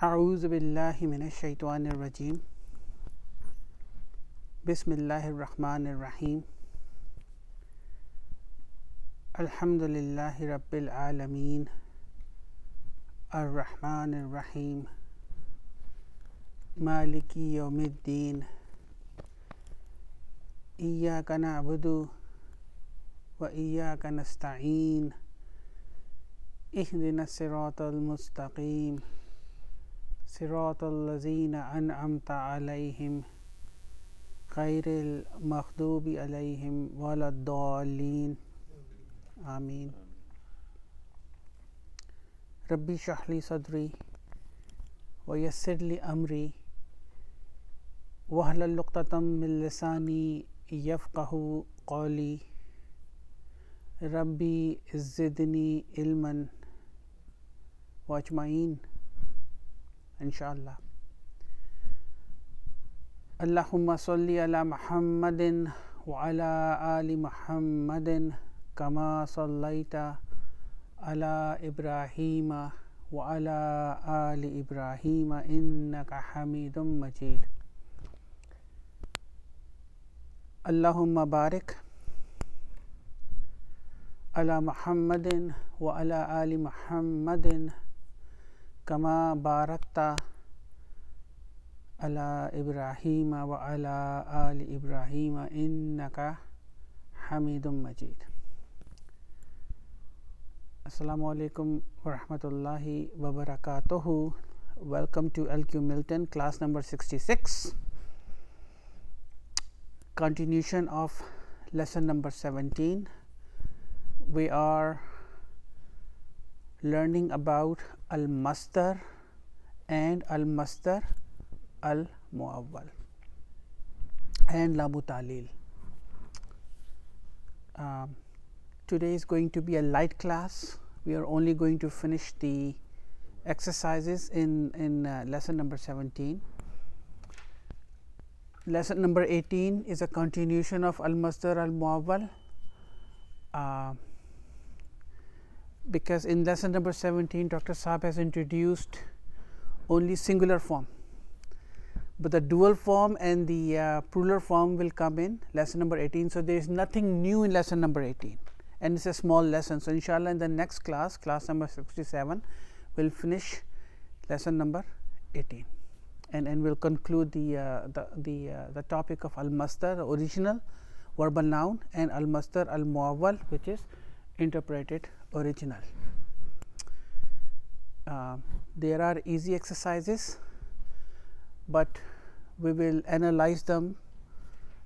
أعوذ بالله من الشيطان الرجيم بسم الله الرحمن الرحيم الحمد لله رب العالمين الرحمن الرحيم مالك يوم الدين إياك نعبد وإياك نستعين اهدنا الصراط المستقيم صراط الذين أنعمت عليهم غير المغضوب عليهم ولا الضالين آمين ربي اشرح لي صدري ويسر لي أمري واحلل عقدة من لساني يفقهوا قولي ربي زدني علما واجمعين إن شاء الله. اللهم صل على محمد وعلى آل محمد كما صليت على إبراهيم وعلى آل إبراهيم إنك حميد مجيد. اللهم بارك على محمد وعلى آل محمد كما باركت على إبراهيم وعلى آل إبراهيم إنك حميد مجيد. Assalamu alaikum wa rahmatullahi wa barakatuhu. Welcome to LQ Milton class number 66, continuation of lesson number 17. We are learning about al-masdar and al-masdar al-muawwal and lamu ta'lil. Today is going to be a light class. We are only going to finish the exercises in lesson number 17. Lesson number 18 is a continuation of al-masdar al-muawwal. Because in lesson number 17 Dr. Saab has introduced only singular form, but the dual form and the plural form will come in lesson number 18. So, there is nothing new in lesson number 18 and it is a small lesson. So, inshallah in the next class, class number 67, we will finish lesson number 18 and we will conclude the topic of al-masdar, the original verbal noun, and al-masdar al-muawwal, which is interpreted original. There are easy exercises, but we will analyze them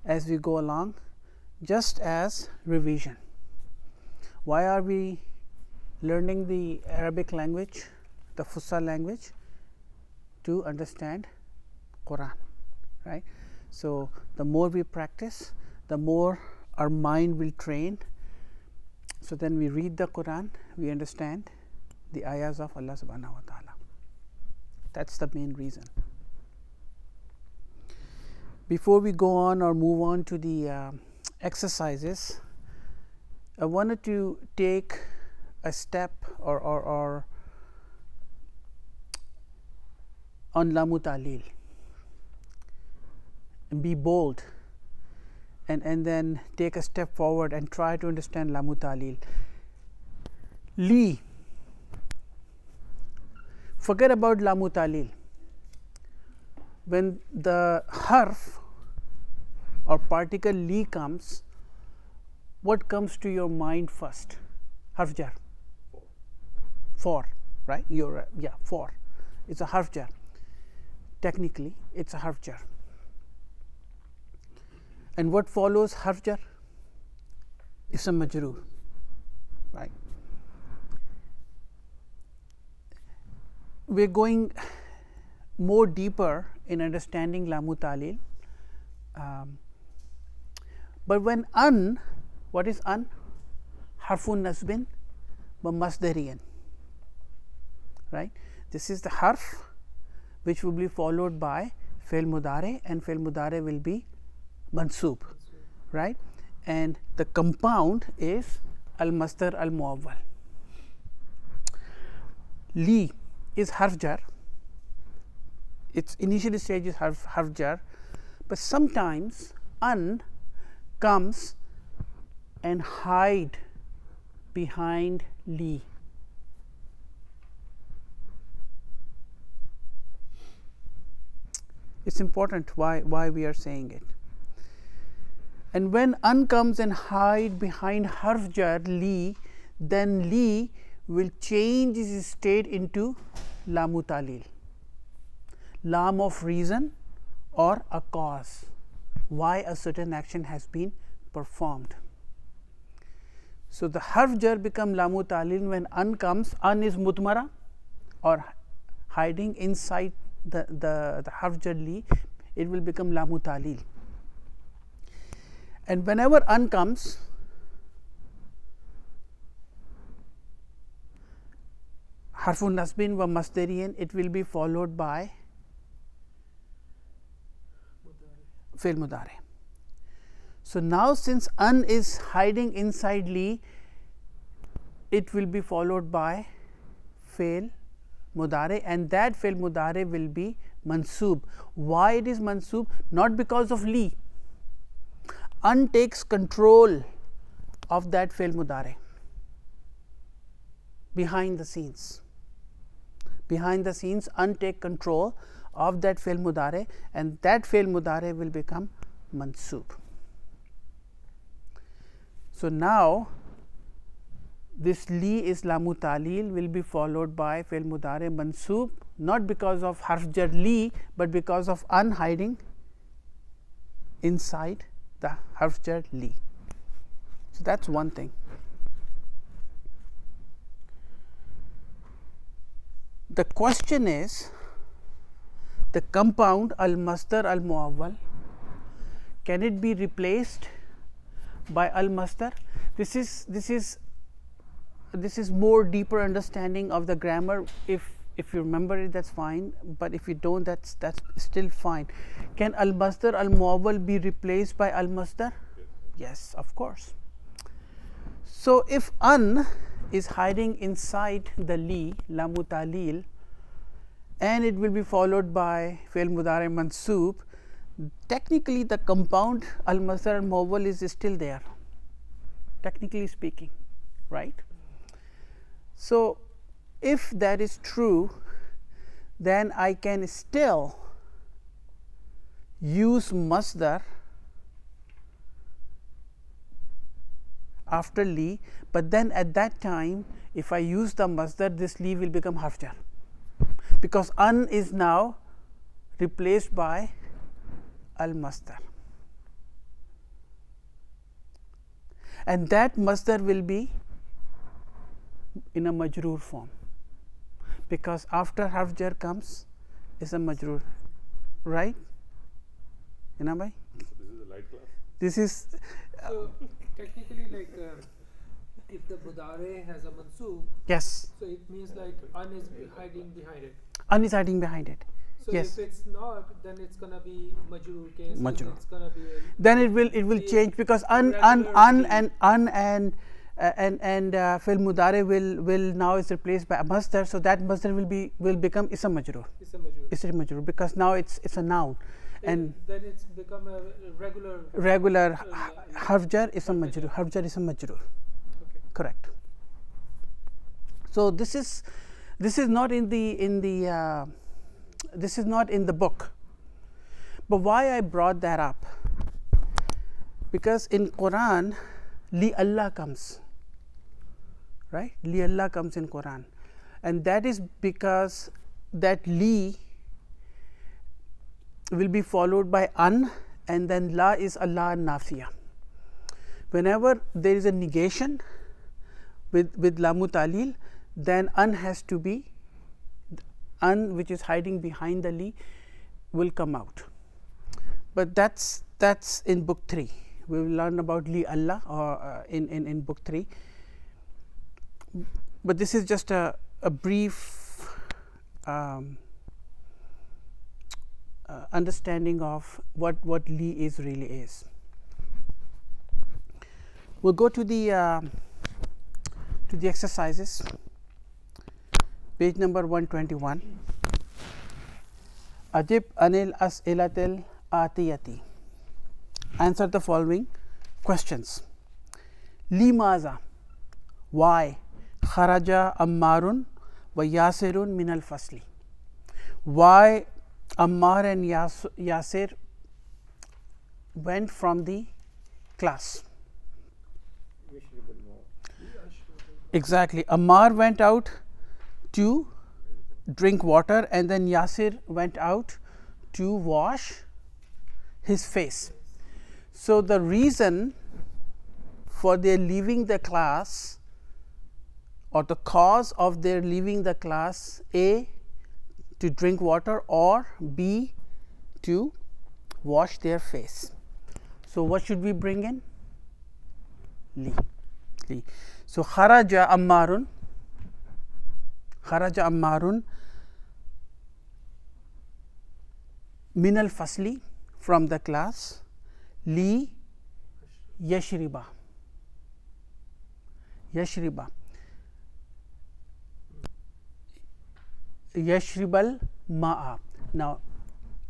as we go along, just as revision. Why are we learning the Arabic language, the Fusha language? To understand Quran, right? So, the more we practice, the more our mind will train. So, then we read the Quran, we understand the ayahs of Allah subhanahu wa ta'ala. That is the main reason. Before we go on or move on to the exercises, I wanted to take a step or on lamu ta'lil and be bold and then take a step forward and try to understand lamu ta'lil. Li, forget about lamu ta'lil. When the harf or particle li comes, what comes to your mind first? Harf jar, for, right? For. It's a harf jar. Technically, it's a harf jar. And what follows harf jar? Ism majroor, right? We are going more deeper in understanding lamu ta'lil. But when what is harfun nasbin wa masdariyan, right? This is the harf which will be followed by fail mudare, and fail mudare will be mansoob, right? And the compound is al-masdar al-muawwal. Li is harf jar its initial stage is harf jar, but sometimes an comes and hide behind li. It's important why we are saying it. And when an comes and hide behind harf jar li, then li will change its state into lamu talil, lam of reason or a cause why a certain action has been performed. So, the harf jar become lamu talil when an comes. An is mutmara or hiding inside the harf jar li, it will become lamu talil. And whenever an comes, harfun nasbin wa masdariyan, it will be followed by fi'l mudari. So, now since an is hiding inside li, it will be followed by fi'l mudari, and that fi'l mudari will be mansoob. Why it is mansoob? Not because of li. An takes control of that fi'l mudari behind the scenes. Behind the scenes, an take control of that fi'l mudari, and that fi'l mudari will become mansoob. So, now this li is lamu talil will be followed by fi'l mudari mansoob, not because of harf jar li, but because of an hiding inside the harf jar li. So, that is one thing. The question is, the compound al masdar al muawwal, can it be replaced by al masdar? This is more deeper understanding of the grammar. If you remember it, that's fine, but if you don't, that's still fine. Can al masdar al muawwal be replaced by al masdar? Yes, of course. So, if an is hiding inside the li, lamu talil, and it will be followed by fi'l mudari mansoob, technically the compound al masdar al muawwal is still there, technically speaking, right. So, if that is true, then I can still use masdar after li, but then at that time if I use the masdar, this li will become harf jar, because an is now replaced by al masdar, and that masdar will be in a majroor form, because after harf jar comes is a majroor, right? Bhai? This is a light class. This is so technically, like if the mudare has a mansoob, yes. so it means like an is hiding behind it. An is hiding behind it. So yes. if it's not, then it's gonna be majroor case. Majroor. It's gonna be. Then it will change, because an and fi'l mudari will now is replaced by a masdar. So that masdar will become ism majroor. Ism majroor, because now it's a noun. And then it's become a regular harf jar ism majroor, harf jar ism majroor. Okay. Correct. So this is not in the this is not in the book, but why I brought that up, because in Quran li Allah comes, right? Li Allah comes in Quran, and that is because that li will be followed by an, and then la is Allah nafiya. Whenever there is a negation with lamu talil, then an has to be, an which is hiding behind the li will come out, but that's in book 3. We will learn about li Allah or in book 3, but this is just a brief understanding of what li is really is. We'll go to the exercises, page number 121. Ajib anil as'ilatil atiyati. Answer the following questions. Limaza, why? Kharaja Ammarun wa Yasirun min al fasli. Why Ammar and Yasir went from the class? Exactly. Ammar went out to drink water, and then Yasir went out to wash his face. So the reason for their leaving the class, or the cause of their leaving the class, A, to drink water, or B, to wash their face. So what should we bring in? Li. Li. So kharaja Ammarun, min al fasli, from the class, li yashriba. Yashribal ma'a. Now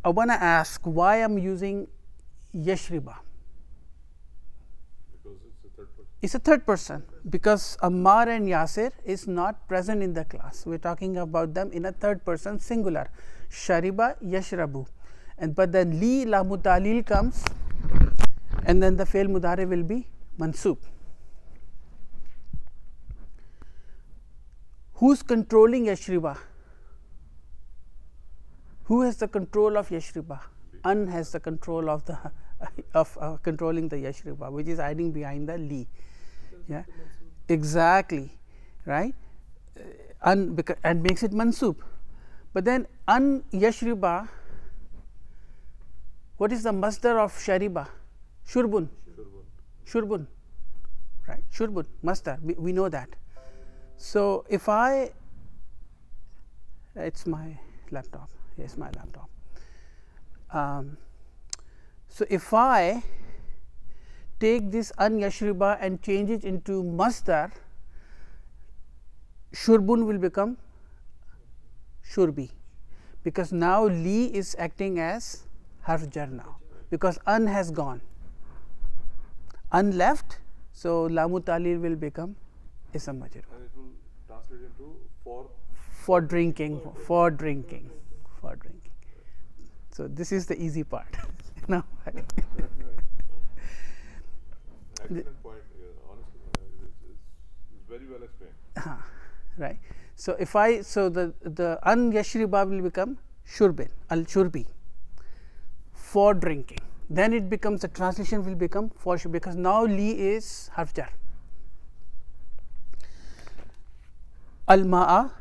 I want to ask why I'm using yashriba. Because it's a third person. It's a third person, because Ammar and Yasir is not present in the class. We're talking about them in a third person singular. Shariba yashrabu. And but then li lamu ta'lil comes, and then the fail mudari will be mansub. Who's controlling yashriba? Who has the control of yashriba? An has the control of the controlling the yashriba, which is hiding behind the li. Yeah, exactly, right. And makes it mansub. But then an yashriba, what is the masdar of shariba? Shurbun. Shurbun, right? Shurbun, masdar. We know that. So if I, it's my laptop. Yes, my laptop. So if I take this an yashriba and change it into masdar, shurbun will become shurbi, because now li is acting as harf jar now, because an has gone, an left, so lamu ta'lil will become ism majrur. And it will translate into for drinking. So this is the easy part. Now excellent point. Honestly, it's very well explained. Right. So if I, so the an yashriba will become shurbin, al shurbi, for drinking. Then it becomes, the translation will become for shurbi, because now li is harf jar. Al ma'a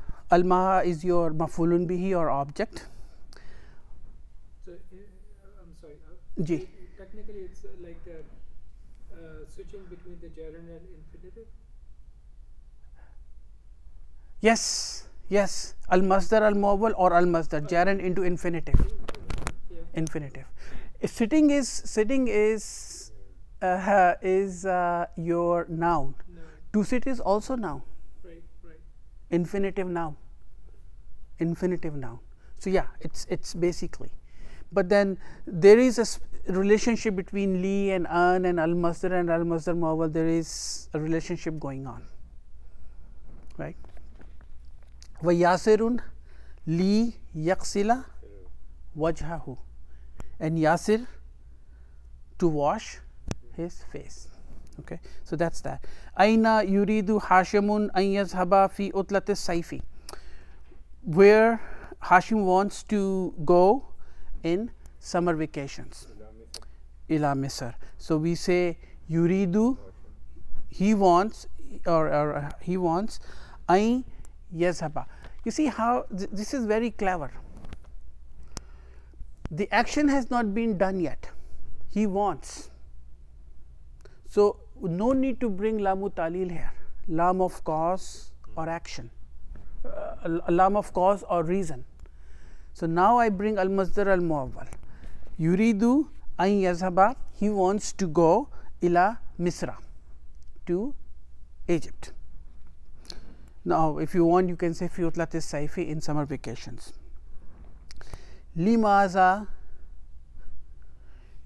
is your maf'ulun bihi or object. So I'm sorry. Ji. Technically, it's like switching between the gerund and infinitive. Yes. Al masdar al muawwal or al masdar gerund into infinitive. Yeah. Infinitive. Sitting is your noun. No. To sit is also noun. Right. Infinitive noun. So yeah, it's basically. But then there is a relationship between li and an and al masdar muawwal. There is a relationship going on, right? Wa yasirun li yaksila wajhahu, and yasir to wash his face. Okay, so that's that. Aina yuridu Hashimun an yazhaba fi utlatis saifi, where Hashim wants to go in summer vacations. Ila Misr. So we say yuridu, he wants, or he wants an yazhaba. You see how this is very clever. The action has not been done yet. He wants. So no need to bring lamu ta'lil here, lam of cause or action, lam of cause or reason. So now I bring al masdar al muawwal. Yuridu an yazhaba, he wants to go ila Misra, to Egypt. Now if you want, you can say fi utlatis saifi, in summer vacations. limaza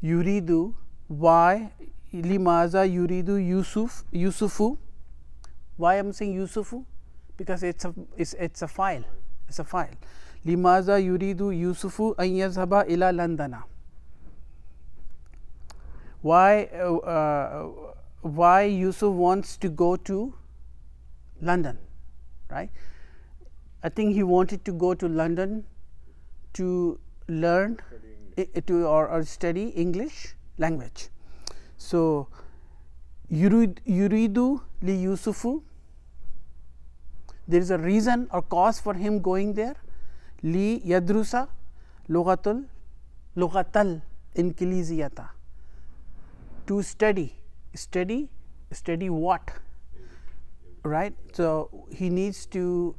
yuridu, why limaza yuridu Yusufu. Why I am saying Yusufu? Because it's a file. It's a file. Limaza yuridu Yusufu an yazhaba ila Londana. Why Yusuf wants to go to London, right? I think he wanted to go to London to learn or study English language. So yuridu li Yusufu, there is a reason or cause for him going there. Li yadrusa lughatal inkiliziyata, to study what, right? So he needs to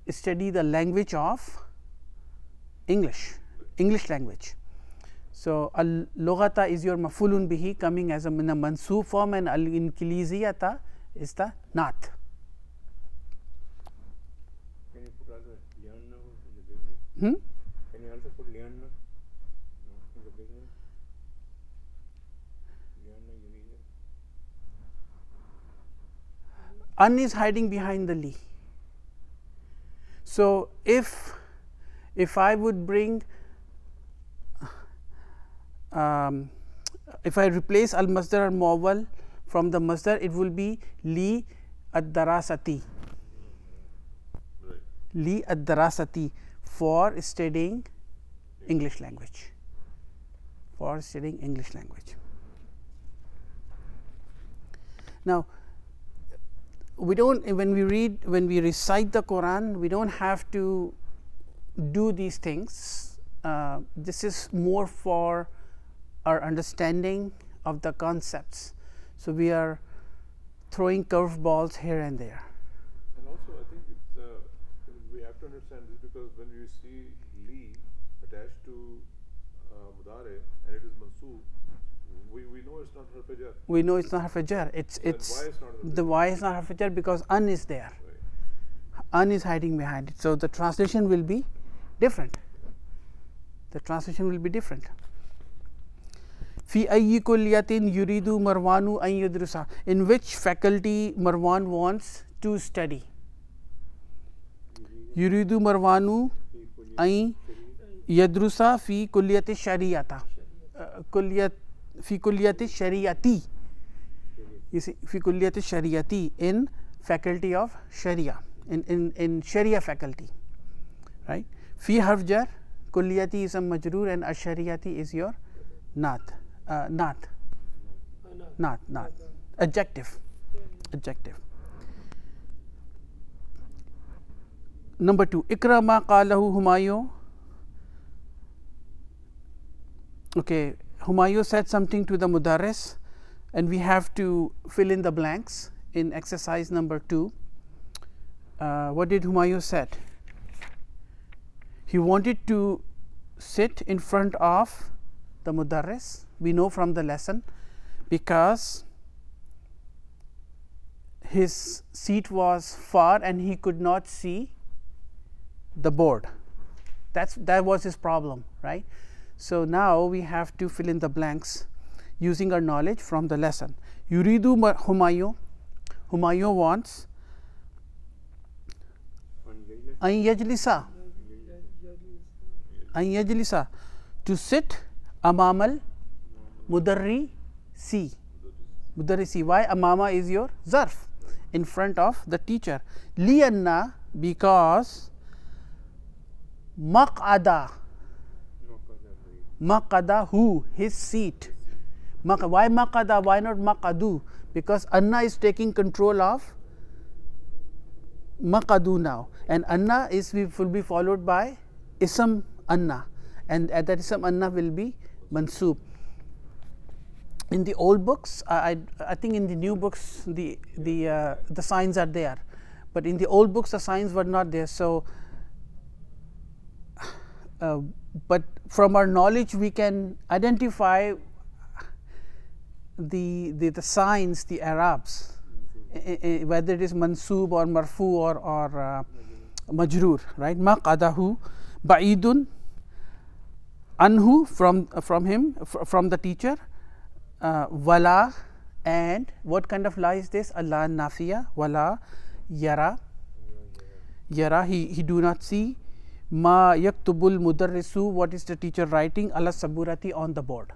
study the language of English language. So al lughata is your mafulun bihi, coming as a mansoob form, and al inkiliziyata is the naat. Can you put also lianna in the beginning? Can you also put lianna in the beginning? Lianna yuridu. An is hiding behind the li. So if I would bring if I replace al masdar al muawwal from the masdar, it will be li ad-darasati. Right. Li ad-darasati, for studying English language. For studying English language. Now, we don't, when we recite the Quran, we don't have to do these things. This is more for our understanding of the concepts. So we are throwing curveballs here and there. And also, I think we have to understand this, because when you see li attached to mudare and it is mansoob, we know it's not harf jar. We know it's not harf jar. Why it's not harf the why is not harf jar, because an is there. Right. An is hiding behind it. So the translation will be different. The translation will be different. Fi ayyi kulliyatin yuridu Marwanu an yadrusa, in which faculty Marwan wants to study. Yuridu Marwanu an yadrusa fi kulliyati shariyata. Fi kulliyati shariyati. You see, fi kulliyati shariyati, in faculty of Sharia, in Sharia faculty, right? Fi harf jar, kulliyati is a majroor, and ashariyati is your naat. Adjective. Number 2, Ikra ma qalahu Humayun. Okay, Humayun said something to the Mudarris, and we have to fill in the blanks in exercise number 2. What did Humayun said? He wanted to sit in front of the Mudarris. We know from the lesson, because his seat was far and he could not see the board. That was his problem, right? So now we have to fill in the blanks using our knowledge from the lesson. Yuridu Humayun. Humayun wants an yajlisa. An yajlisa, to sit amamal mudarrisi. Mudarrisi. Why amama is your zarf, in front of the teacher. Lianna, because maq'ada, maq'adahu, his seat. Why maq'ada? Why not maq'adu? Because anna is taking control of maq'adu now, and anna will be followed by ism anna, and that ism anna will be mansoob. In the old books, I think in the new books the signs are there, but in the old books the signs were not there. So but from our knowledge we can identify the signs, the Arabs, whether it is mansoob or marfu or majroor, right? Maq'adahu ba'idun anhu from him from the teacher, wala, and what kind of la is this? Allah nafiya, wala yara, yara he do not see, ma yaktubul mudarrisu, what is the teacher writing, ala saburati, on the board.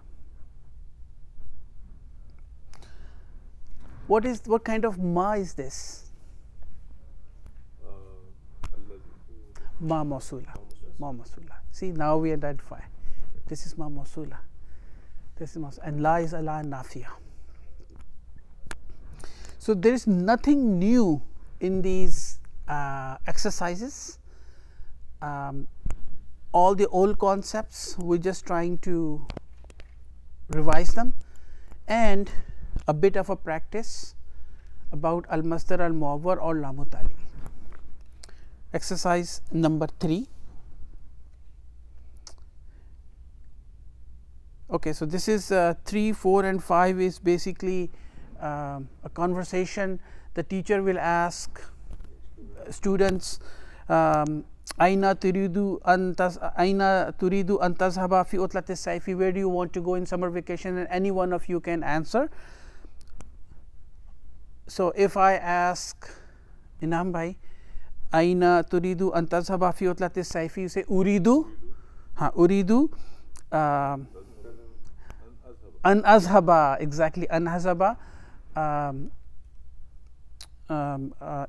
What kind of ma is this? Ma mausula. Ma mausula. See, now we identify. This is ma mausula. This is mausula. And la is Allah nafiya. So there is nothing new in these exercises. All the old concepts, we're just trying to revise them, and a bit of a practice about al masdar al muawwar or lamu ta'lil. Exercise number 3. Okay, so this is 3, 4 and 5 is basically a conversation. The teacher will ask students, aina turidu an tazhaba fi utlati saifi, where do you want to go in summer vacation, and any one of you can answer. So if I ask Inam bhai, aina turidu an tazhaba fi utlati saifi, you say uridu, uridu an azhaba, exactly, an azhaba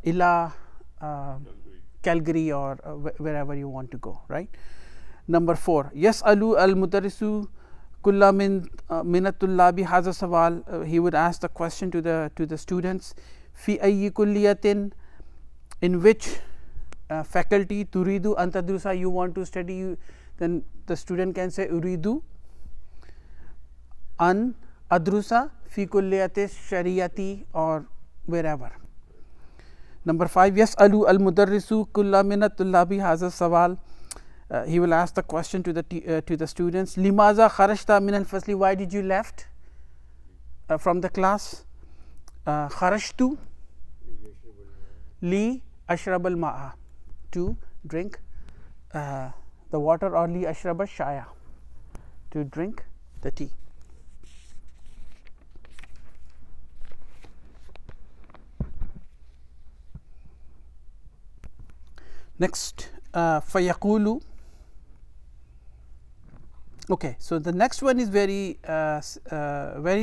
ila Calgary or wherever you want to go, right. Number 4, yas'alu al mudarrisu kulla min at-tullabi hadha sawal, he would ask the question to the students, fi ayyi kulliyatin, in which faculty, turidu an tadrusa, you want to study, then the student can say uridu an adrusa fi kulliyati shariyati, or wherever. Number 5, yas'alu al mudarrisu kulla min at-tullabi hadha sawal, he will ask the question to the students, limaza kharajta min al fasli, why did you left from the class? Kharajtu li ashrab al ma'a, to drink the water, or li ashrab al shaya, to drink the tea. Next, fayaqulu. Okay, so the next one is very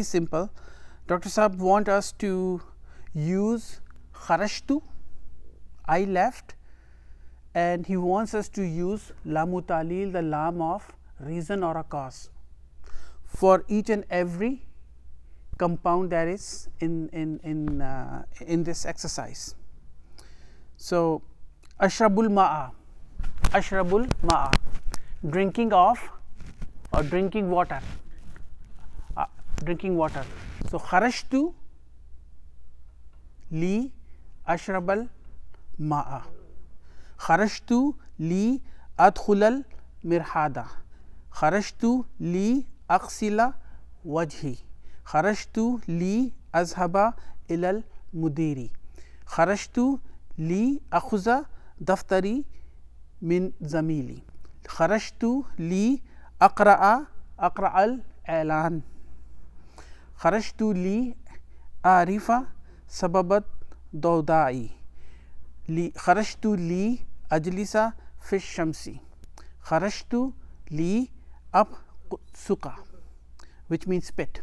simple. Dr. Saab want us to use kharajtu, I left, and he wants us to use lamu ta'lil, the lam of reason or a cause, for each and every compound that is in this exercise. So ashrabul ma'a, drinking of, or drinking water, So kharajtu li ashrabal ma'a, kharajtu li adkhulal mirhada, kharajtu li aghsila wajhi, kharajtu li azhaba ilal mudiri, kharajtu li akhuza daftari min zamili, kharajtu li aqra'a al i'lan, kharajtu li arifa sababat dawda'i, kharajtu li ajlisa fi shamsi, kharajtu li absuqa, which means spit,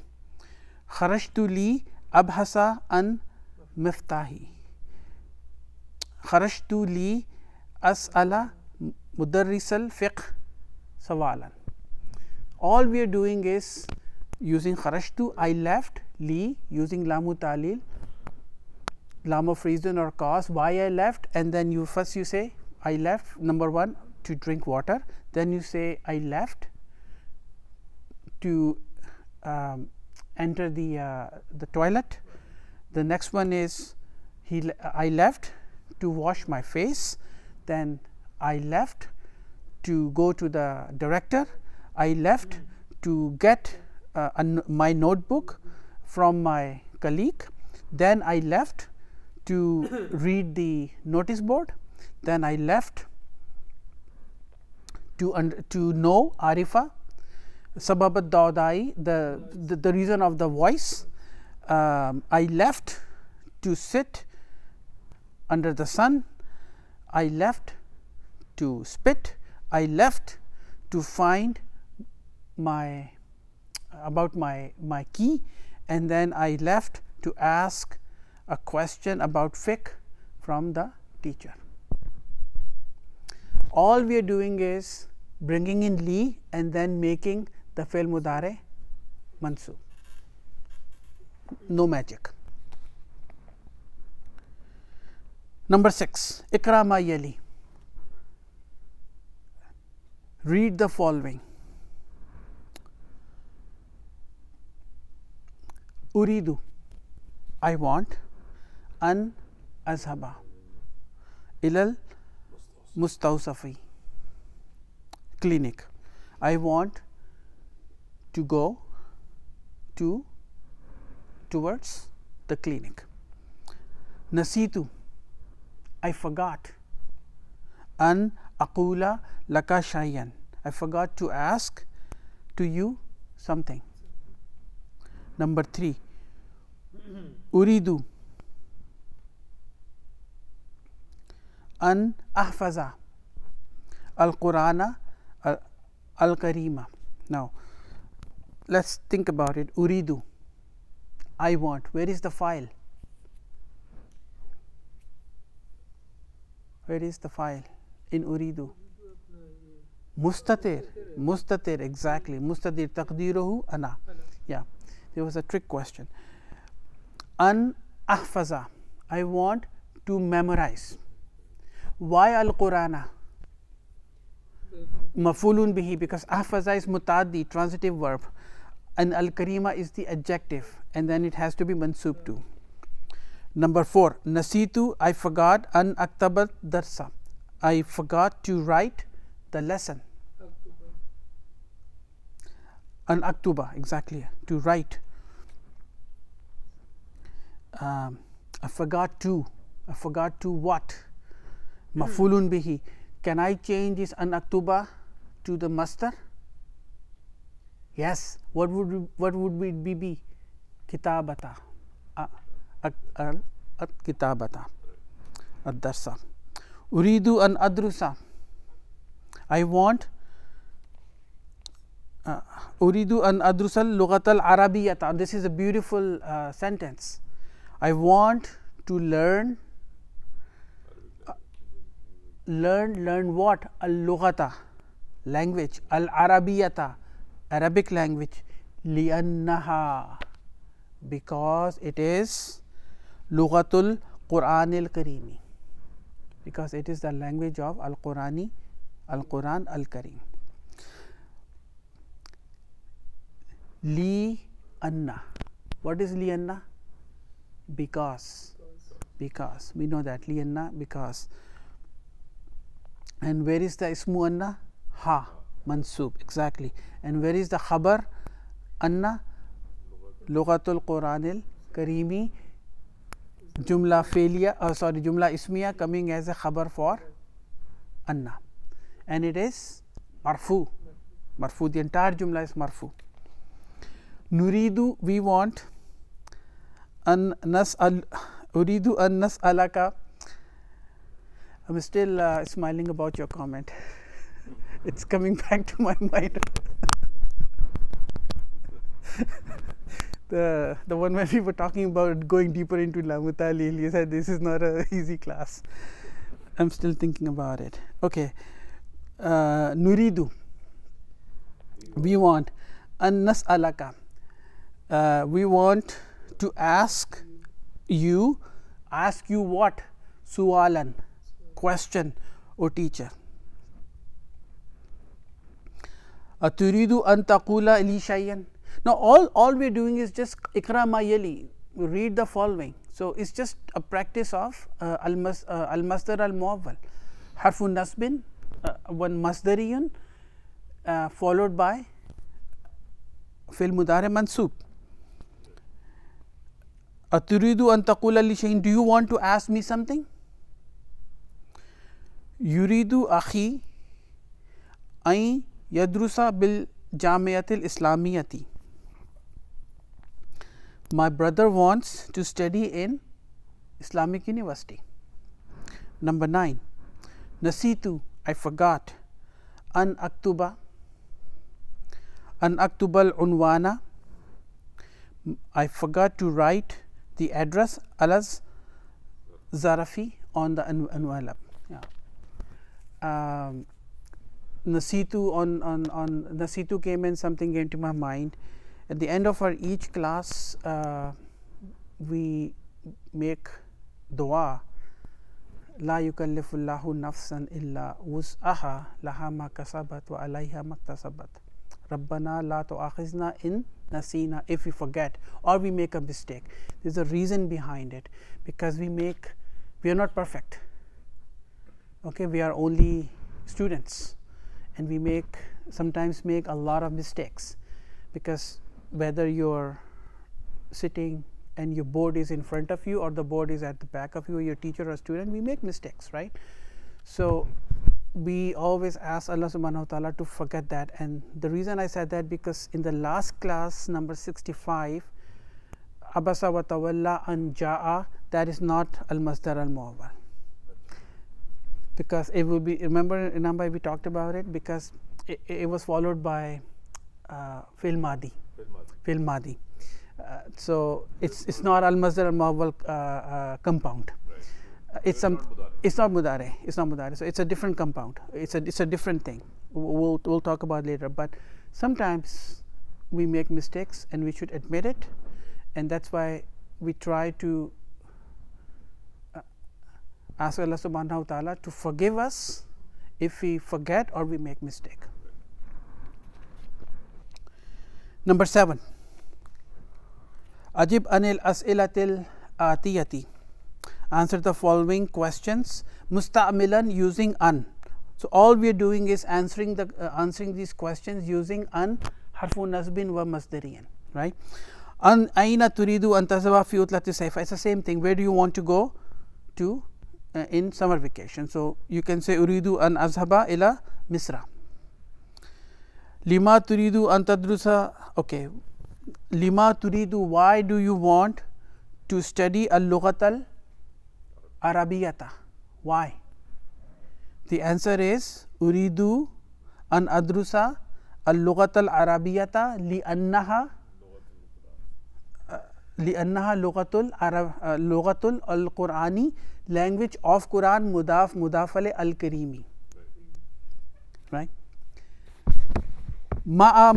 kharajtu li abhasa an miftahi, kharajtu li as'ala mudarrisal fiqh sawalan. All we are doing is using kharajtu, I left, li, using lamu ta'lil, lam of reason or cause, why I left, and then you first you say I left, number 1, to drink water, then you say I left to enter the toilet. The next one is I left to wash my face, then I left to go to the director, I left to get my notebook from my colleague, then I left to read the notice board, then I left to know arifa sababat daudai, the reason of the voice. I left to sit under the sun, I left to spit, I left to find my key, and then I left to ask a question about fiqh from the teacher. All we are doing is bringing in li and then making the fi'l mudare mansub. No magic. Number 6, Ikra ma yali. Read the following. Uridu, I want, an azhaba ilal mustawsafi clinic. I want to go towards the clinic. Nasitu, I forgot. An aqula laka shayyan, I forgot to ask to you something. Number 3, Uridu an ahfaza al-Qur'ana al-Karima. Now, let's think about it. Uridu, I want. Where is the file? Where is the file in Uridu? Mustatir, exactly. Mustatir, taqdiruhu ana. Yeah, there was a trick question. An ahfaza, I want to memorize. Why al-Qur'ana? Mafulun bihi, because ahfaza is mutaddi, transitive verb, and al-Karima is the adjective, and then it has to be mansub too. Number 4, Nasitu, I forgot, an aktabat darsa, I forgot to write the lesson. An aktuba, exactly, to write. I forgot to what? Mafulun bihi. Can I change this an aktuba to the masdar? Yes. What would it be? Kitabata. Kitabata. Ad-darsa. Uridu an adrusa. I want. Uridu an adrusal lughatal arabiyata. This is a beautiful sentence. I want to learn what? Al-lughata, language, al-arabiyata, Arabic language, li'annaha, because it is lughatul Qur'anil Karimi, because it is the language of Al-Qur'an Al-Karim. Li-anna. What is li-anna? Because. We know that. Li-anna, because. And where is the ismu anna? Ha, mansub, exactly. And where is the khabar anna? Lughatul Quranil Karimi, jumla ismiya coming as a khabar for anna, and it is marfu. The entire jumla is marfu. Nuridu, we want. Uridu an nas'alaka. I'm still smiling about your comment. It's coming back to my mind. The one when we were talking about going deeper into Lamutalil, you said this is not an easy class. I'm still thinking about it. Okay. Nuridu, we want. An nas'alaka, we want to ask you what? Su'alan, question, O teacher. Aturidu an taqula li shay'an. Now all we are doing is just ikra ma yali, read the following. So it's just a practice of al-masdar al-muawwal, harfun nasbin, one masdariyun followed by fil mudare mansub. Aturidu an taqula li shay'in, do you want to ask me something? Yuridu akhi ay yadrusa bil Jamiatil Islamiyati. My brother wants to study in Islamic University. Number 9. Nasitu, I forgot. An aktubal unwana, I forgot to write the address alas zarafi on the envelope. Yeah. Nasitu on Nasitu came in, something came to my mind. At the end of our each class, we make dua. La yukallifullahu nafsan illa wus'aha laha ma kasabat wa alayha maktasabat. Rabbana la tu'akhizna in nasina, if we forget or we make a mistake. There's a reason behind it, because we are not perfect. Okay, we are only students, and we sometimes make a lot of mistakes, because whether you're sitting and your board is in front of you or the board is at the back of you, or your teacher or student, we make mistakes, right? So we always ask Allah subhanahu wa ta'ala to forget that. And the reason I said that, because in the last class, number 65, abasa wa tawalla an ja'a, that is not al masdar al muawwal, because it will be, remember we talked about it, because it was followed by fil madi. So it's not al masdar al muawwal compound. Right. It's not mudare. So it's a different compound. It's a different thing. We'll talk about later. But sometimes we make mistakes, and we should admit it, and that's why we try to ask Allah subhanahu wa ta'ala to forgive us if we forget or we make mistake. Number 7. Ajib anil as'ilatil atiyati. Answer the following questions musta'milan, using an. So all we are doing is answering these questions using an, harfu nasbin wa masdariyan, right? An aina turidu an tazaba fi utlati sayfa. It's the same thing. Where do you want to go to in summer vacation? So you can say uridu an azhaba ila Misra. Lima turidu an tadrusa. Okay, lima turidu, why do you want to study al-lughatal arabiyata? Why? The answer is uridu an adrusa al-lughatal arabiyata li'annaha lughatul al-Qur'ani, language of Quran, mudaf ale al-karimi, right? Ma'a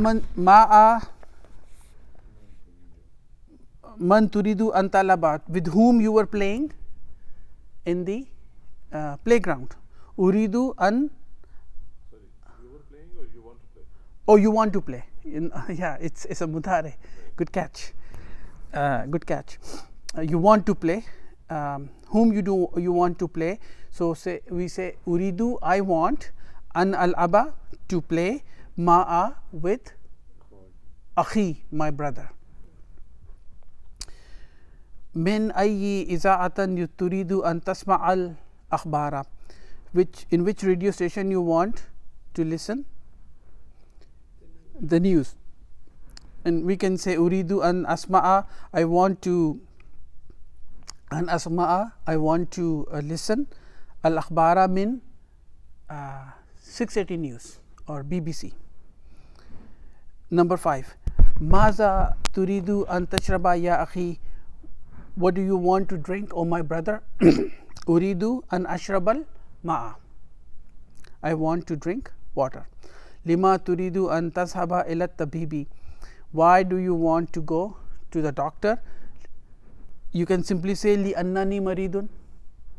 man turidu an talabat, with whom you were playing in the playground. Uridu an, Sorry, you were playing or you want to play? oh, you want to play. Yeah, it's a mudare. Good catch. Good catch. You want to play. Whom you want to play? So we say uridu, I want, an al-aba, to play, ma'a, with akhi, my brother. Min ayyi iza'atan turidu an tasma'al akhbara, in which radio station you want to listen the news. And we can say uridu an asma'a, I want to listen al akhbara min 680 news or BBC. Number 5. Maza turidu an tashraba ya akhi, what do you want to drink, oh my brother? Uridu an ashrabal ma'a, I want to drink water. Lima turidu an tazhaba ila tabibi, why do you want to go to the doctor? You can simply say li annani maridun,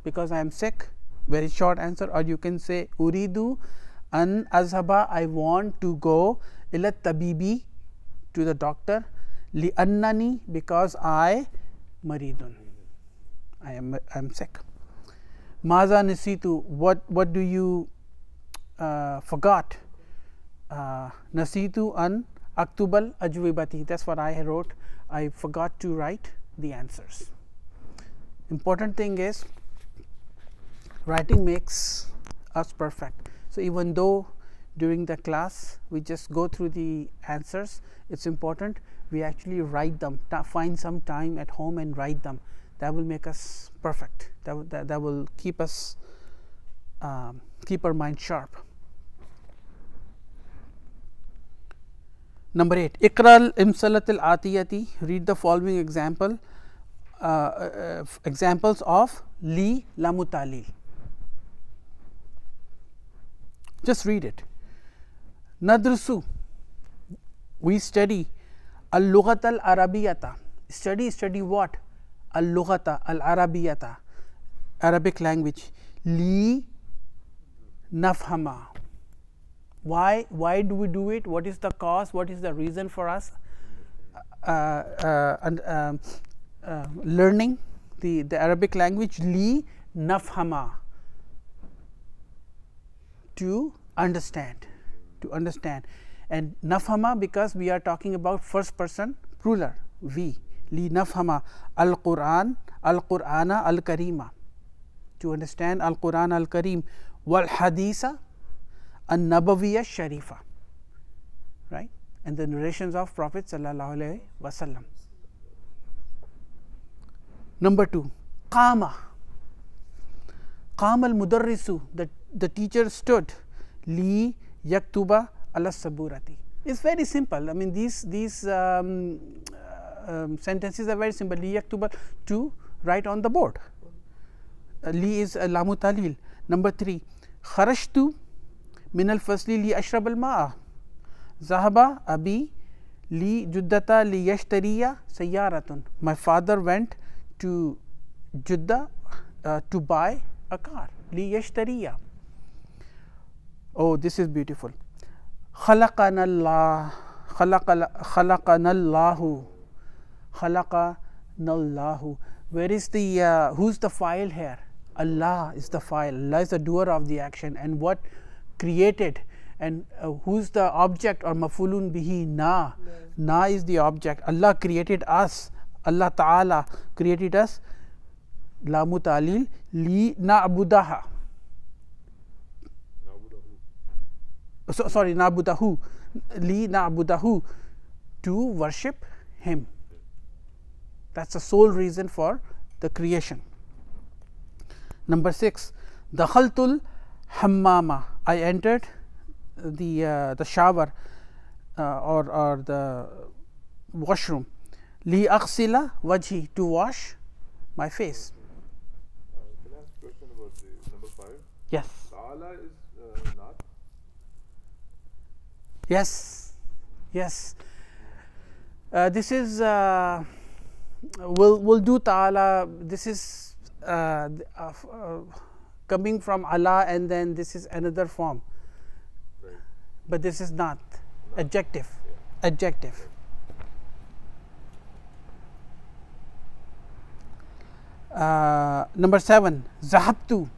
because I am sick, very short answer. Or you can say uridu an azhaba, I want to go ila tabibi, to the doctor, li annani, because I maridun, I am sick. Maza nasitu, what do you forgot? Nasitu an aktubal ajwibati, that's what I wrote. I forgot to write the answers. Important thing is, writing makes us perfect. So even though during the class. We just go through the answers. It's important we actually write them, find some time at home and write them. That will make us perfect. That will keep us keep our mind sharp. Number 8, Iqra al-imsalat al-atiyati. Read the following examples of li lamu talil. Just read it. Nadrusu, we study al-lughat al-arabiyata. Study what? Al-lughata al-arabiyata, Arabic language. Li nafhama. Why do we do it? What is the cause? What is the reason for us learning the Arabic language? Li nafhama, to understand, and nafhama because we are talking about first person plural, we. Li nafhama al-Quran, al-Qur'ana al-Karima, to understand al-Quran al-Karim, wal haditha an-Nabawiyya Sharifa, right, and the narrations of Prophet sallallahu alaihi wasallam. Number 2, qama al-mudarrisu, the teacher stood, li yaktuba ala saburati. It's very simple. I mean, these sentences are very simple. Li yaktuba, to write on the board. Li is lamu talil. Number 3, kharajtu min al-fasli li ashrab al-ma'a, zahaba abi li juddata li yashtariya sayyaratun. My father went to Jeddah to buy a car. Li yashtariya. Oh, this is beautiful. Khalaqana Allah, khalaqanallahu. Where is the who's the file here? Allah is the file. Allah is the doer of the action, and what created, and who's the object, or mafulun bihi? Na is the object. Allah created us. Allah Ta'ala created us. Lamu talil li na'budaha. Sorry, na'budahu. Li na'budahu, to worship him. That's the sole reason for the creation. Number 6, dakhaltul hammama. I entered the shower or the washroom. Li aghsila wajhi, to wash my face. Can I ask a question about the number 5? Yes. Ta'ala is not. Yes. This is we'll do ta'ala. This is coming from Allah, and then this is another form. Right. But this is not adjective. Adjective. Number 7, zahabtu.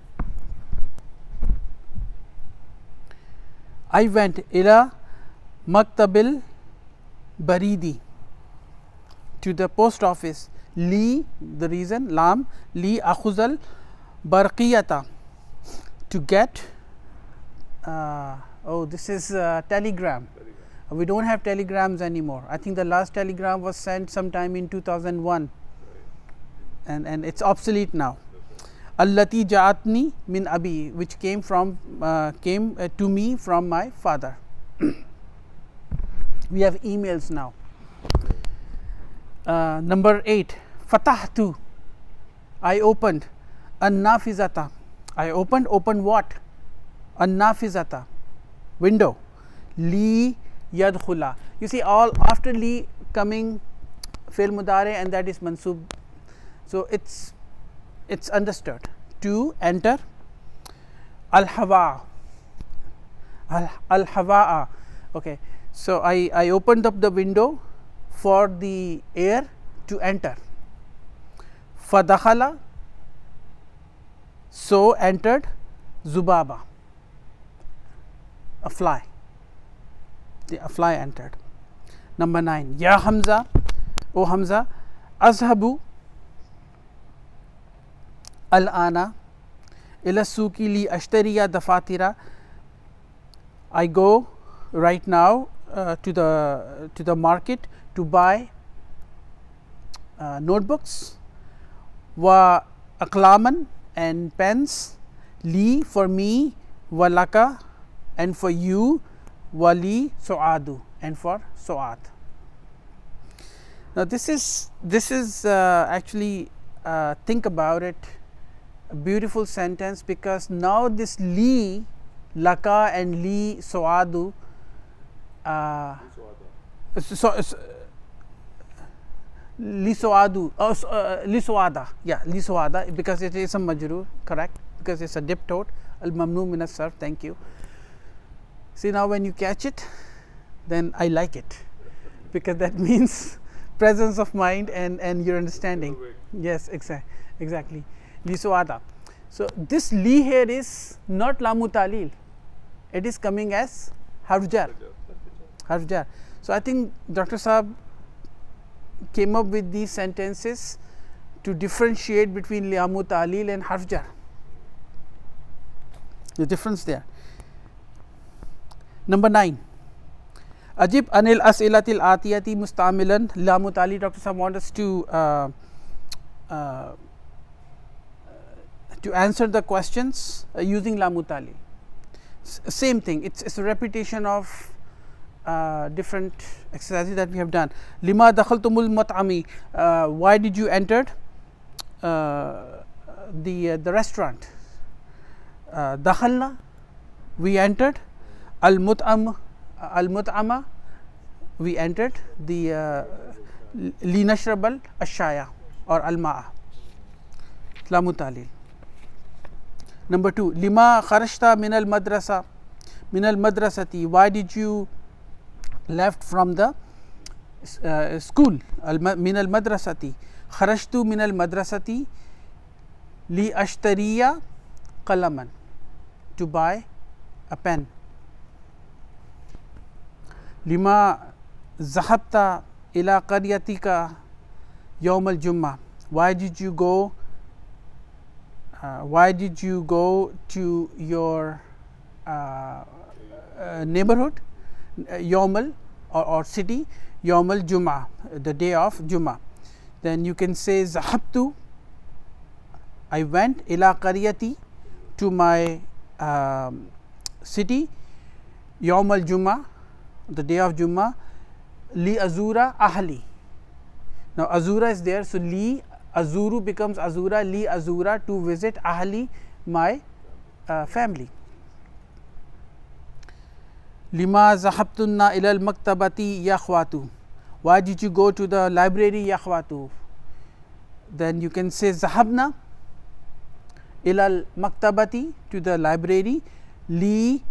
I went ila maktabil baridi, to the post office. Li, the reason, lam, li akhuzal barqiyata, to get this is telegram. We don't have telegrams anymore. I think the last telegram was sent sometime in 2001, and it's obsolete now. Allati ja'atni min abi, which came to me from my father. We have emails now. Number 8, fatahtu, I opened. An-nafizata, I opened what? An-nafizata, window. Li yadkhula. You see, all after li coming fi'l mudari, and that is mansub. So it's understood. To enter. Al-hawa, al-hawa'a. Okay, so I opened up the window for the air to enter. Fadakhala, so entered. Zubaba, a fly. A fly entered. Number 9, Ya Hamza, O Hamza, Azhabu al-ana ila suki li ashtariya dafatira. I go right now to the market to buy notebooks, wa aqlaman and pens, li for me, wa laka and for you, wa li su'adu and for su'ad. Now this is actually think about it, a beautiful sentence, because now this li, laka and li su'adu li su'adu, li su'ada, yeah, li su'ada, because it is a majroor, correct, because it's a dip tote, al mamnu min as sarf. Thank you. See, now when you catch it, then I like it, because that means presence of mind and your understanding. Yes, exactly. Li su'ada. So this li here is not lamu talil, it is coming as harf jar. So I think Dr. Saab came up with these sentences to differentiate between lamu talil and harf jar, the difference there. Number 9, Ajib anil as'ilatil atiyati mustamilan lamu talil. Dr. Saab wants us to answer the questions using lamu talil. Same thing, it's a repetition of different exercises that we have done. Lima dakhaltumul mat'ami, why did you enter the restaurant? Dakhalna, we entered. Al mut'ama, we entered. The linashrabal ashaya or al ma'a, lamu talil. Number 2, lima kharajta min al madrasati, why did you left from the school? Min al madrasati, kharajtu min al madrasati li ashtariya qalaman, to buy a pen. Lima zahabta ila qaryatika yawm al jumma, why did you go to your neighborhood, yawmal or city, yawmal jum'ah, the day of Jum'ah. Then you can say zahabtu, I went, ila qaryati, to my city, yawmal jum'ah, the day of Jum'ah, li azura ahli. Now azura is there, so li azuru becomes azura, li azura, to visit ahli, my family. Lima zahabtunna ilal maktabati ya akhwatu, why did you go to the library ya akhwatu? Then you can say zahabna ilal maktabati, to the library, li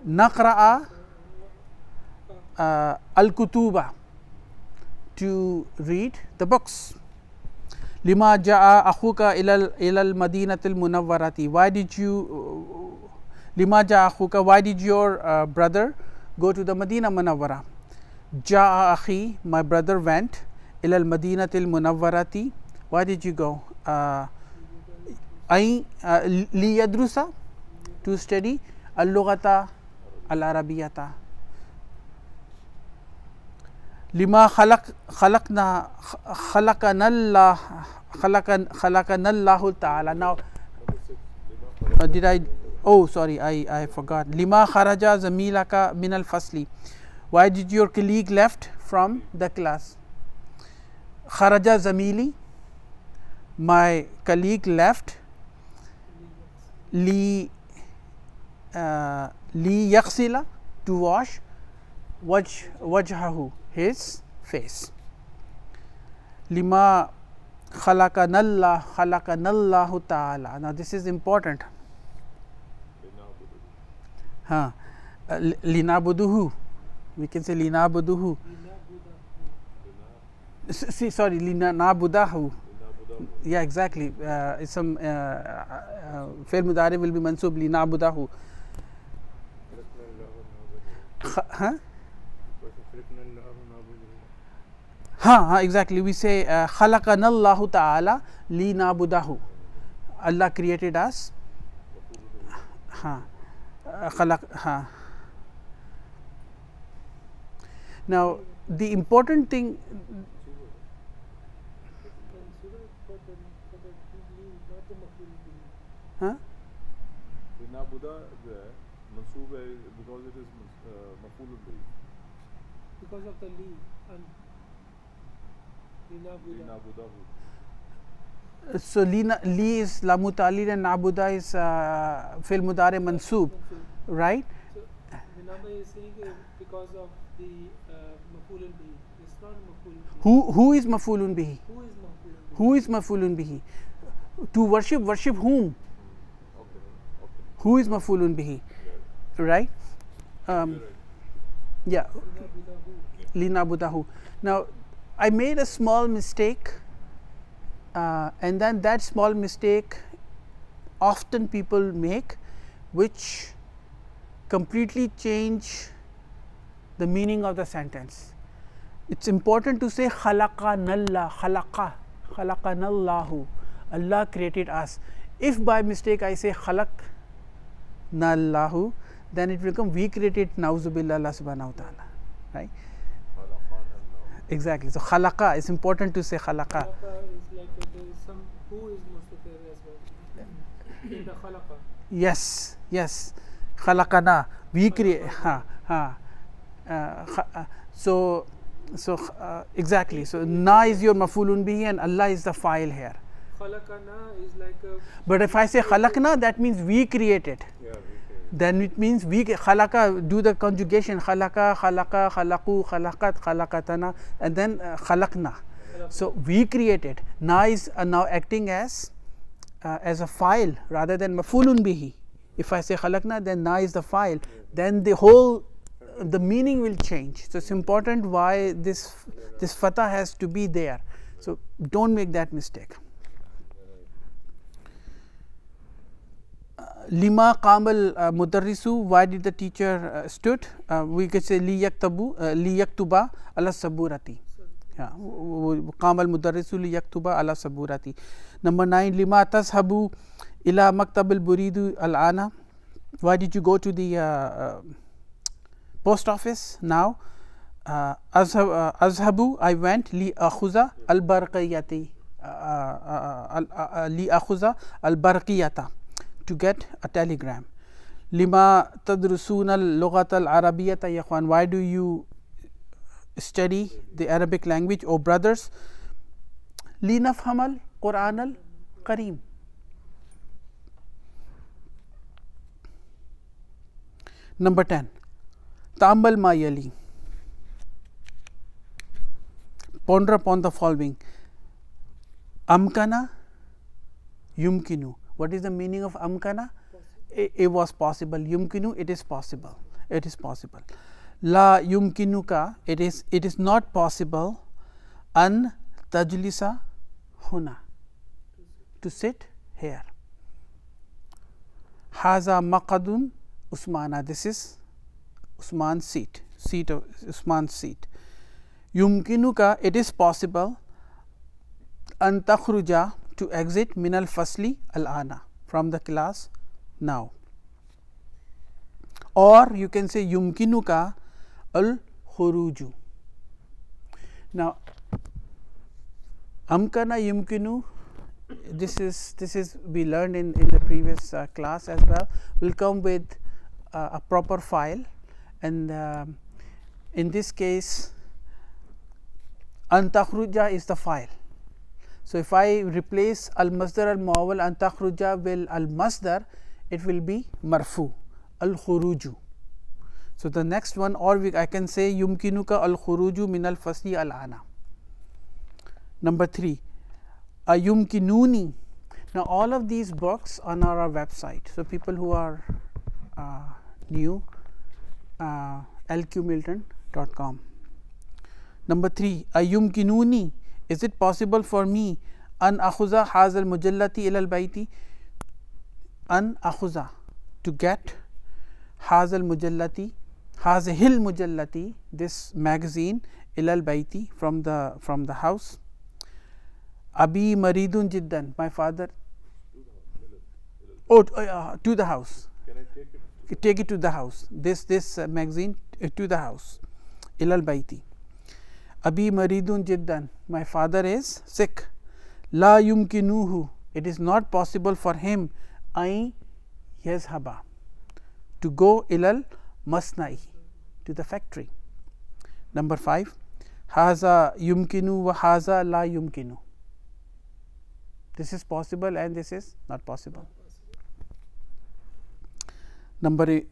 naqra'a al kutuba, to read the books. Lima ja'a akhuka ilal madinatil munawwarati, why did you lima ja'a akhuka, why did your brother go to the Madina Munawwara? Ja'a akhi, my brother went, ilal madinatil munawwarati, why did you go? Li yadrusa, to study al lughata al arabiyata. Lima khalaqna Allahu ta'ala. Now did I, oh sorry, I forgot. Lima kharaja zamilaka min al fasli, why did your colleague left from the class? Kharaja zamili, my colleague left. Li yaghsila, to wash, wajhahu, his face. Lima khalaqanallahu ta'ala. Now this is important. Linabuduhu, we can say linabuduhu. See, sorry, linabudahu. Yeah, exactly. Some fail mudari will be mansub linabudahu. Exactly. We say khalaqanallahu ta'ala li nabudahu. Allah created us. khalaq now the important thing huh? Linabuda जो है मंसूब है because it is मफूल बिही. because of the li and Linabuda hu. So li is la mutalil and nabuda is fil mudare mansub, right? So Vinaba is saying because of the maf'ul bihi. It's not maf'ul bihi. Who is mafulun bihi? Who is maf'ul bihi? Who is mafulun bihi? To worship whom? Okay. Who is mafulun bihi? Right? Yeah. Linabudahu. Now, I made a small mistake, and then that small mistake often people make, which completely change the meaning of the sentence. It's important to say khalaqanallah, khalaqanallahu, Allah created us. If by mistake I say khalaqnallahu, then it will become we created nauzubillah Allah subhanahu wa ta'ala, right? Exactly. So khalaqa is important to say khalaqa. Khalaqa is like there is some who is mustaqir as well in the khalaqa. Yes, khalaqana, we create. So exactly. So na is your mafulun bihi and Allah is the file here. Khalaqana is like a But if I say khalaqna, that means we created. Yeah, we Then it means we khalaqa, do the conjugation khalaqa, khalaqa, khalaqu, khalaqat, khalaqatana, and then khalaqna. So we created. Na is now acting as a file rather than mafulun bihi. If I say khalaqna, then na is the file. Then the whole the meaning will change. So it's important why this fatah has to be there. So don't make that mistake. Lima qamal mudarrisu, why did the teacher stood? We could say li yaktuba ala saburati. Yeah, qamal mudarrisu li yaktuba ala saburati. Number 9, lima tashabu ila maktab al buridu al ana, why did you go to the post office now? Azhabu, I went li akhuza al barqiyati, li akhuza al barqiyata, to get a telegram. Lima tadrusuna al-lughat al-arabiyyata ya ikhwan, why do you study the Arabic language, O brothers? Linafham al-Quran al-Kareem. Number 10, Ta'ammal ma yali, ponder upon the following. Amkana, yumkinu. What is the meaning of amkana? It was possible. Yumkinu, it is possible. It is possible. La yumkinuka, it is not possible. An tajlisa huna, to sit here. Haza maqadun Usmana, this is Usman's seat of Usman's seat. Yumkinuka, it is possible. An takhruja, to exit, min al fasli al ana, from the class now. Or you can say yumkinuka al khuruju. Now amkana yumkinu, this is we learned in the previous class as well, will come with a proper file, and in this case an takhruja is the file. So if I replace al masdar al muawwal an takhruja will al masdar, it will be marfu, al khuruju. So the next one, or I can say yumkinuka al khuruju min al fasli al ana. Number 3, yumkinuni. Now all of these books are on our website, so people who are new, lqmilton.com. Number 3, yumkinuni, is it possible for me an akhuza hazal mujallati ila al bayti, an akhuza, to get hazal mujallati, hazihil mujallati, this magazine, ila al bayti, from the house. Abi maridun jiddan, my father, to the house, Can I take it? Take it to the house. This magazine to the house. Ilal baiti. Abi maridun jiddan. My father is sick. La yumkinuhu. It is not possible for him. Ay yazhaba. To go ilal masna'i. To the factory. Number 5. Haza yumkinu wa haza la yumkinu. This is possible and this is not possible. Number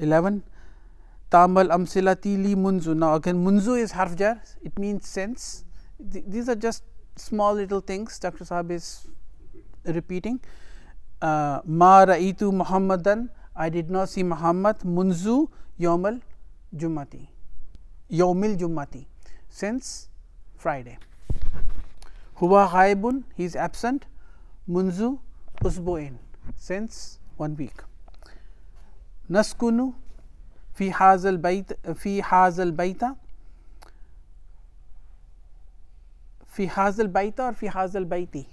11. Tamal amsilati li munzu. Now again munzu is harf jar, it means since. These are just small little things Dr. Sahab is repeating. Ma ra'itu Muhammadan. I did not see Muhammad munzu yawmal jummati. Yawmil jummati. Since Friday. Huwa ghaibun. He is absent. Munzu usbu'in. Since 1 week. Naskunu fi hazal bayt fi hazal bayta fi hazal bayta or fi hazal bayti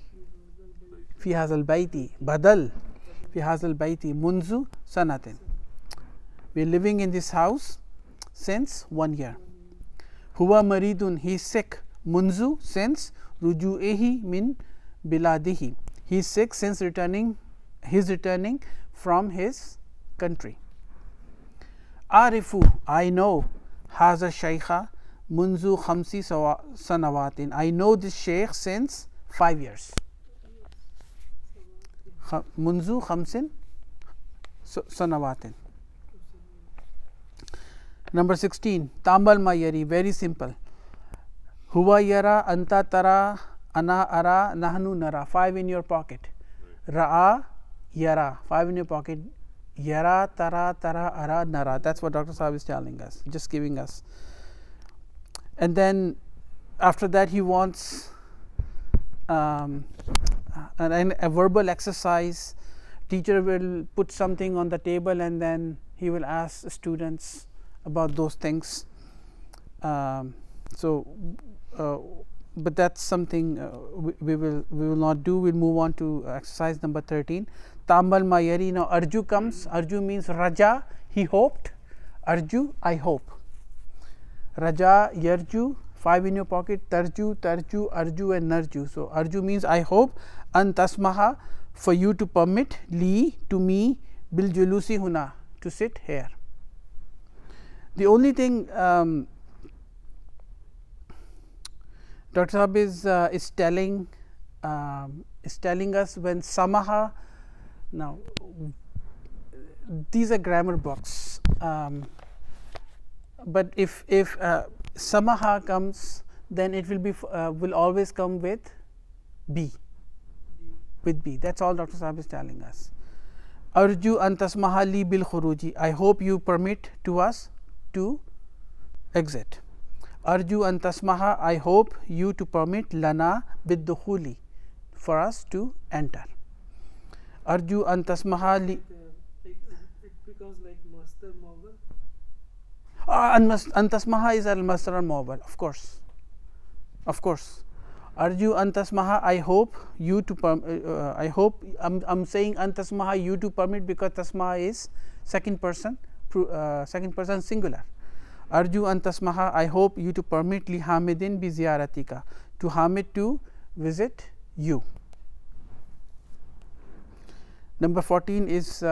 fi hazal bayti badal fi hazal bayti munzu sanatin. We are living in this house since 1 year. Huwa maridun. He is sick. Munzu since ruju'ehi min biladihi. He is sick since returning from his country. Arifu. I know. Haza shaykha munzu khamsi sanawatin. I know this shaykh since 5 years. Munzu khamsin sanawatin. Number 16. Tamal ma yari. Very simple. Huwa yara anta tara ana ara nahnu nara. 5 in your pocket. Ra'a yara. 5 in your pocket. Yara tara tara ara nara. That's what Dr. Sahab is telling us, just giving us. And then after that he wants a verbal exercise. Teacher will put something on the table and then he will ask students about those things. But that's something we will not do. We'll move on to exercise number 13. Tamal mayari. Now arju comes. Arju means raja, he hoped. Arju, I hope. Raja, yarju, 5 in your pocket. Tarju, tarju, arju and narju. So arju means I hope. An tasmaha, for you to permit. Li, to me. Bil julusi huna, to sit here. The only thing Dr. Sahab is telling us when samaha. Now these are grammar books, but if samaha comes, then it will be will always come with B. With B. That's all Dr. Sahab is telling us. Arju an tasmaha li bil khuruji. I hope you permit to us to exit. Arju an tasmaha. I hope you to permit lana bid dukhuli, for us to enter. Arju an tasmaha li. It becomes like master mobile. An tasmaha is al masdar mawbal, of course. Arju an tasmaha. I hope you to I hope I'm saying an tasmaha you to permit because tasmaha is second person singular. Arju an tasmaha. I hope you to permit li hamidin bi ziyaratika, to Hamid to visit you. Number 14 is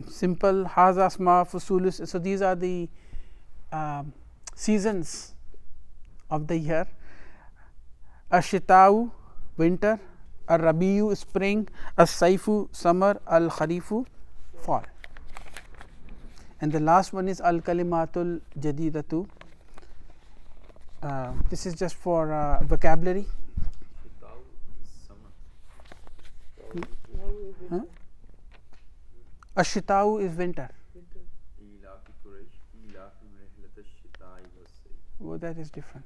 simple. Haza asma fusulus. So these are the seasons of the year. Ashitau, winter. Ar-rabiu, spring. As-saifu, summer. Al-kharifu, fall. And the last one is al-kalimatul jadidatu. This is just for vocabulary. Ashitau is winter. Oh, that is different.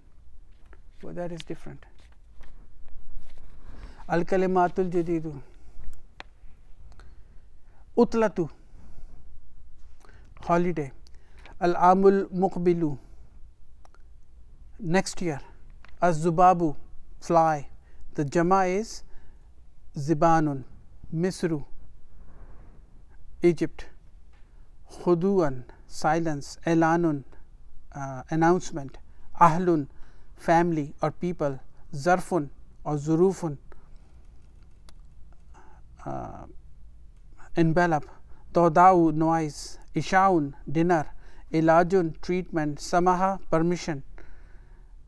Al-kalimatul jadidu. Utlatu, holiday. Al-amul muqbilu, next year. Az-zubabu, fly. The jama is zibanun. Misru, Egypt. Khuduan, silence. Elanun, announcement. Ahlun, family or people. Zarfun or zurufun, envelop. Todau, noise. Ishaun, dinner. Ilajun, treatment. Samaha, permission.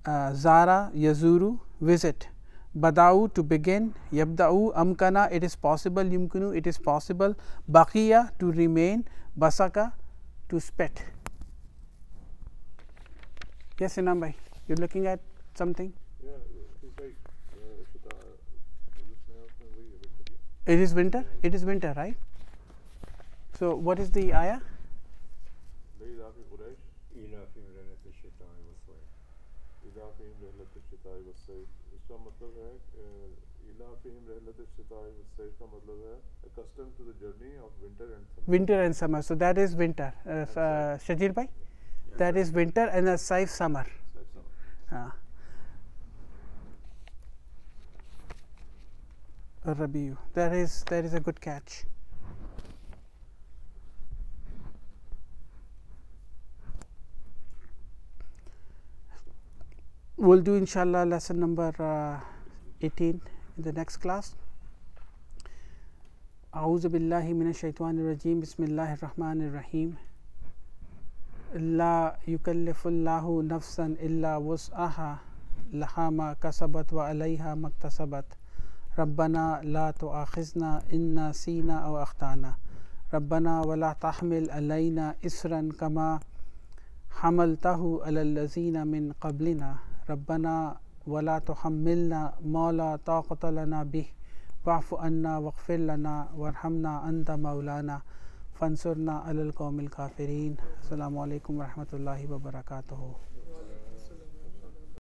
Zara, yazuru, visit. Badau, to begin. Yabda'u, amkana, it is possible. Yumkinu, it is possible. Baqiya, to remain. Basaka, to spit. Yes, Inam bhai, you are looking at something? Yeah, it's like it is winter? It is winter, right? So, what is the ayah? इसका मतलब है इलाफिहिम रहलत शिताई वस्सैफ का मतलब है accustomed to the journey of winter and summer. Winter and summer. So that is winter. Shajir bhai, that is winter and a saif summer. Rabiu. That is a good catch. We'll do inshallah lesson number 18 in the next class. A'udhu billahi minash shaitanir rajim. Bismillahir rahmanir rahim. La yukallifullahu nafsan illa wus'aha laha ma kasabat wa alayha maktasabat. Rabbana la tu'akhizna in nasina aw akhtana. Rabbana wa la tahmil alayna isran kama hamaltahu ala allazina min qablina. ربنا ولا تحملنا ما لا طاقة لنا به واعف عنا واغفر لنا وارحمنا أنت مولانا فانصرنا على القوم الكافرين. السلام عليكم ورحمة الله وبركاته.